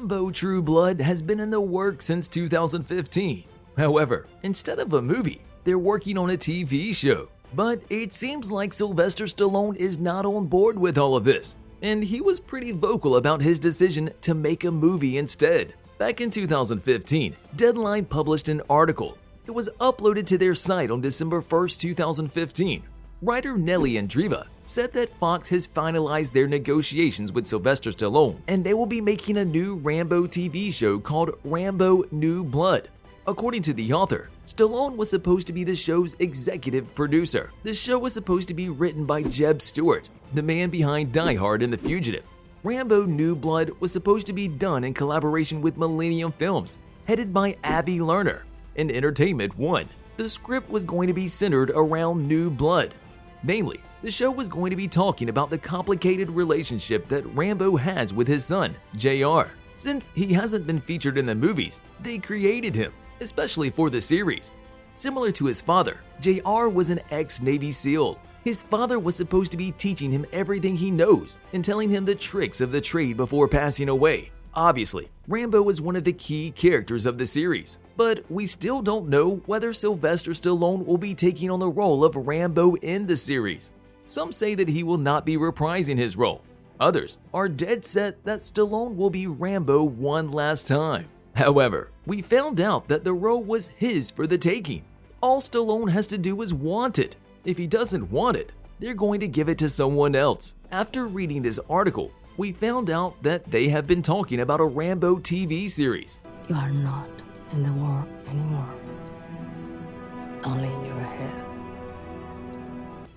Rambo True Blood has been in the works since 2015. However, instead of a movie, they're working on a TV show. But it seems like Sylvester Stallone is not on board with all of this, and he was pretty vocal about his decision to make a movie instead. Back in 2015, Deadline published an article. It was uploaded to their site on December 1st, 2015. Writer Nelly Andriva said that Fox has finalized their negotiations with Sylvester Stallone, and they will be making a new Rambo TV show called Rambo New Blood. According to the author, Stallone was supposed to be the show's executive producer. The show was supposed to be written by Jeb Stewart, the man behind Die Hard and The Fugitive. Rambo New Blood was supposed to be done in collaboration with Millennium Films, headed by Avi Lerner, and Entertainment One. The script was going to be centered around New Blood. Namely, the show was going to be talking about the complicated relationship that Rambo has with his son, JR. Since he hasn't been featured in the movies, they created him, especially for the series. Similar to his father, JR was an ex-Navy SEAL. His father was supposed to be teaching him everything he knows and telling him the tricks of the trade before passing away. Obviously, Rambo is one of the key characters of the series, but we still don't know whether Sylvester Stallone will be taking on the role of Rambo in the series. Some say that he will not be reprising his role. Others are dead set that Stallone will be Rambo one last time. However, we found out that the role was his for the taking. All Stallone has to do is want it. If he doesn't want it, they're going to give it to someone else. After reading this article, we found out that they have been talking about a Rambo TV series. You are not in the war anymore. Only in your head.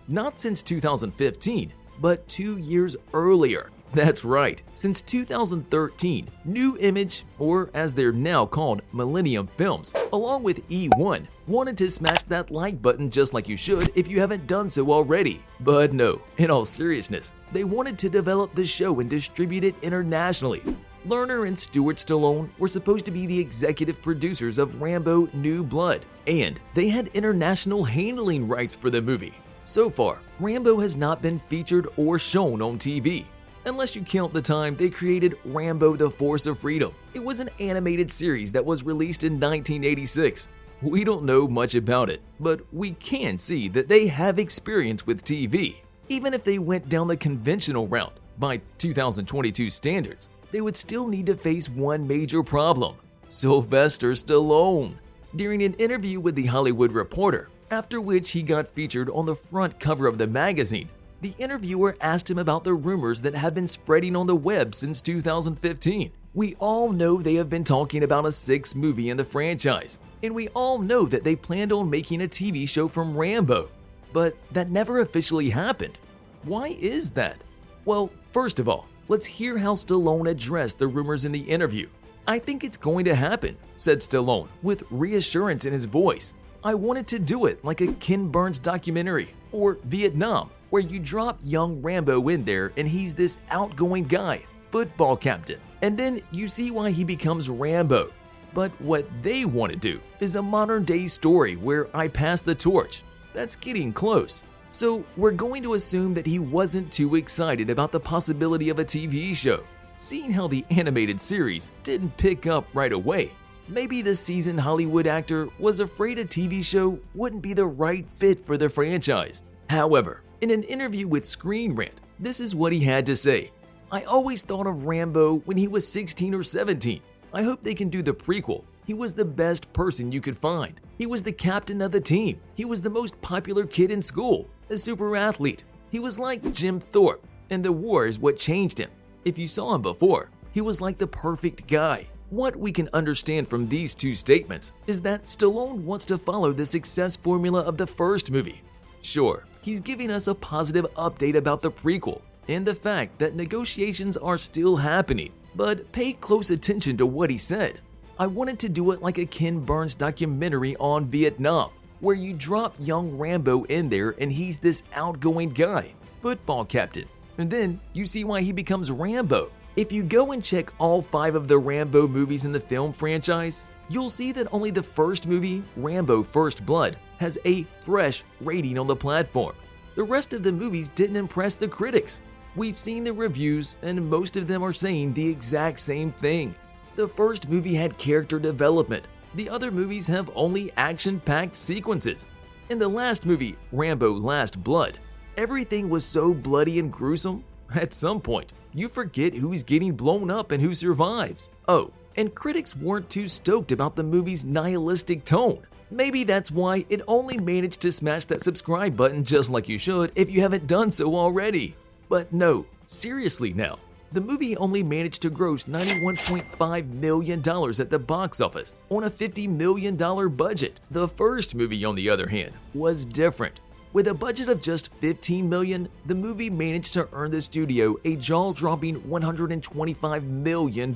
Not since 2015, but 2 years earlier. That's right, since 2013, New Image, or as they're now called, Millennium Films, along with E1, wanted to smash that like button just like you should if you haven't done so already. But no, in all seriousness, they wanted to develop the show and distribute it internationally. Lerner and Stuart Stallone were supposed to be the executive producers of Rambo New Blood, and they had international handling rights for the movie. So far, Rambo has not been featured or shown on TV. Unless you count the time they created Rambo: The Force of Freedom. It was an animated series that was released in 1986. We don't know much about it, but we can see that they have experience with TV. Even if they went down the conventional route, by 2022 standards, they would still need to face one major problem: Sylvester Stallone. During an interview with The Hollywood Reporter, after which he got featured on the front cover of the magazine, the interviewer asked him about the rumors that have been spreading on the web since 2015. We all know they have been talking about a sixth movie in the franchise, and we all know that they planned on making a TV show from Rambo. But that never officially happened. Why is that? Well, first of all, let's hear how Stallone addressed the rumors in the interview. "I think it's going to happen," said Stallone, with reassurance in his voice. "I wanted to do it like a Ken Burns documentary, or Vietnam, where you drop young Rambo in there and he's this outgoing guy, football captain, and then you see why he becomes Rambo. But what they want to do is a modern-day story where I pass the torch. That's getting close. So we're going to assume that he wasn't too excited about the possibility of a TV show. Seeing how the animated series didn't pick up right away, maybe the seasoned Hollywood actor was afraid a TV show wouldn't be the right fit for the franchise." However, in an interview with Screen Rant, this is what he had to say. "I always thought of Rambo when he was 16 or 17. I hope they can do the prequel. He was the best person you could find. He was the captain of the team. He was the most popular kid in school, a super athlete. He was like Jim Thorpe, and the war is what changed him. If you saw him before, he was like the perfect guy." What we can understand from these two statements is that Stallone wants to follow the success formula of the first movie. Sure, he's giving us a positive update about the prequel and the fact that negotiations are still happening, but pay close attention to what he said. "I wanted to do it like a Ken Burns documentary on Vietnam, where you drop young Rambo in there and he's this outgoing guy, football captain, and then you see why he becomes Rambo." If you go and check all 5 of the Rambo movies in the film franchise, you'll see that only the first movie, Rambo First Blood, has a fresh rating on the platform. The rest of the movies didn't impress the critics. We've seen the reviews and most of them are saying the exact same thing. The first movie had character development. The other movies have only action-packed sequences. In the last movie, Rambo Last Blood, everything was so bloody and gruesome. At some point, you forget who's getting blown up and who survives. Oh, and critics weren't too stoked about the movie's nihilistic tone. Maybe that's why it only managed to smash that subscribe button just like you should if you haven't done so already. But no, seriously now, the movie only managed to gross $91.5 million at the box office on a $50 million budget. The first movie, on the other hand, was different. With a budget of just $15 million, the movie managed to earn the studio a jaw-dropping $125 million.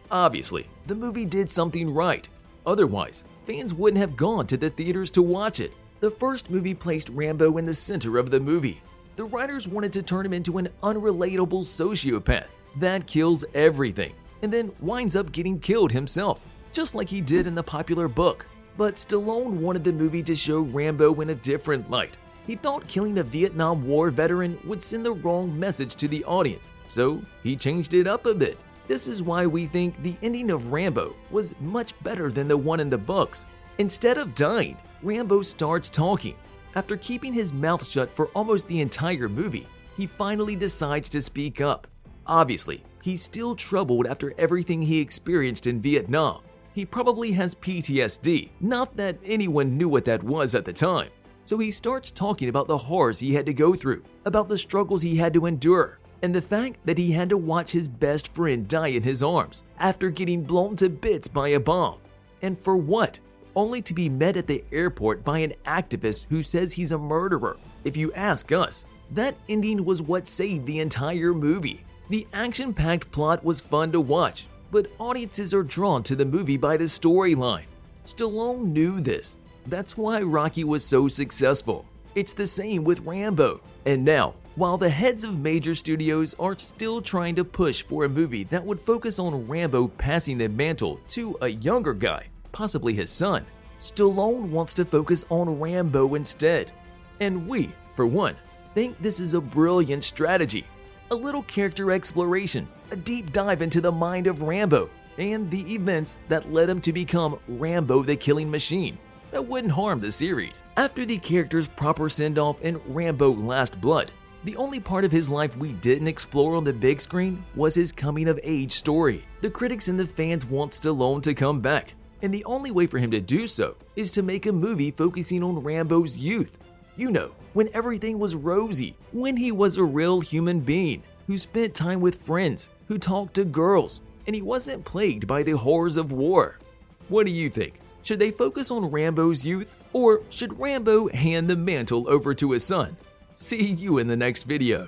Obviously, the movie did something right. Otherwise, fans wouldn't have gone to the theaters to watch it. The first movie placed Rambo in the center of the movie. The writers wanted to turn him into an unrelatable sociopath that kills everything and then winds up getting killed himself, just like he did in the popular book. But Stallone wanted the movie to show Rambo in a different light. He thought killing a Vietnam War veteran would send the wrong message to the audience, so he changed it up a bit. This is why we think the ending of Rambo was much better than the one in the books. Instead of dying, Rambo starts talking. After keeping his mouth shut for almost the entire movie, he finally decides to speak up. Obviously, he's still troubled after everything he experienced in Vietnam. He probably has PTSD, not that anyone knew what that was at the time. So he starts talking about the horrors he had to go through, about the struggles he had to endure, and the fact that he had to watch his best friend die in his arms after getting blown to bits by a bomb. And for what? Only to be met at the airport by an activist who says he's a murderer. If you ask us, that ending was what saved the entire movie. The action-packed plot was fun to watch, but audiences are drawn to the movie by the storyline. Stallone knew this. That's why Rocky was so successful. It's the same with Rambo. And now, while the heads of major studios are still trying to push for a movie that would focus on Rambo passing the mantle to a younger guy, possibly his son, Stallone wants to focus on Rambo instead. And we, for one, think this is a brilliant strategy. A little character exploration, a deep dive into the mind of Rambo, and the events that led him to become Rambo the Killing Machine. That wouldn't harm the series. After the character's proper send-off in Rambo Last Blood, the only part of his life we didn't explore on the big screen was his coming-of-age story. The critics and the fans want Stallone to come back, and the only way for him to do so is to make a movie focusing on Rambo's youth. You know, when everything was rosy, when he was a real human being who spent time with friends, who talked to girls, and he wasn't plagued by the horrors of war. What do you think? Should they focus on Rambo's youth, or should Rambo hand the mantle over to his son? See you in the next video.